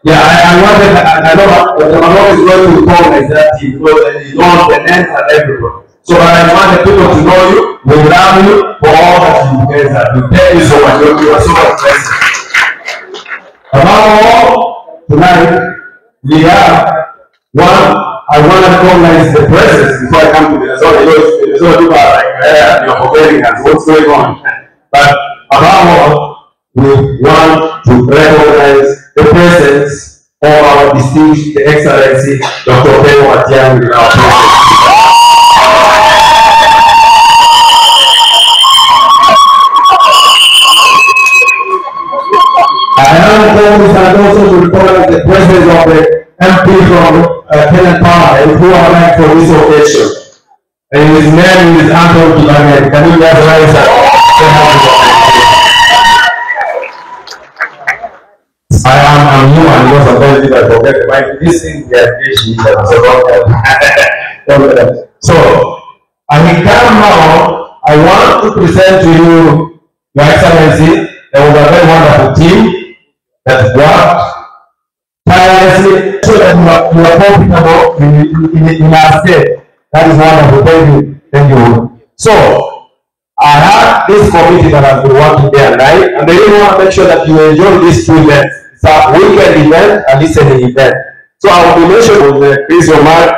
Yeah, I wanted, I know what I'm always going to recognize that team because you know the names and everyone. So I wanted people to know you, we love you for all that you guys are doing. Thank you so much. You are so much blessed. Above all, tonight, we have one, I want to recognize the presence before I come to the result. It's all people are like, you're forgetting us, what's going on? But above all, we want to recognize the presence of our distinguished Excellency, Dr. Ben Watiang, in our presence. I am going also to recognize the presence of the MP from Kenya Power, who are like for this occasion. And his name is Anton Kibanet. Can you guys rise up? I'm human because sometimes I forget the mic. This thing we are teaching so, I come now, I want to present to you, Your Excellency, there was a very wonderful team that worked tirelessly so that you are profitable in our state. That is wonderful. Thank you. Thank you. So, I have this committee that has been working day and night, and they really want to make sure that you enjoy these 2 events. It's a weekend event and listening event. So our combination with Chris Omar,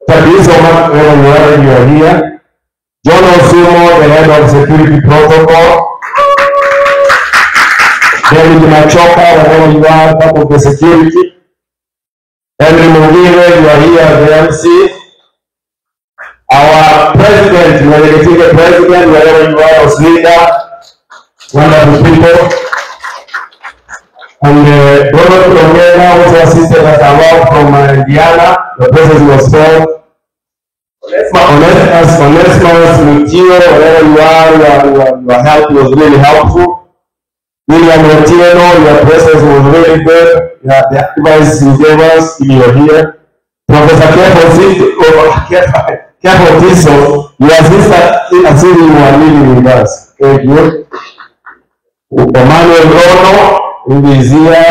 wherever you are here, John Osumo, the head of security protocol, David Machoka, wherever you are, part of the security, Henry Mugire, you are here, the MC, our president, you are the president, wherever you are, as leader, wonderful people. And Robert Romero also assisted us a lot from Indiana. The process was felt. Onesimus Mutio, wherever you are, your help was really helpful. William Otieno, your process was really good. The advice you gave us, you are here. Professor Kefo Tiso, your assistant, you are living with us. Thank you. Emmanuel Rono, who is here,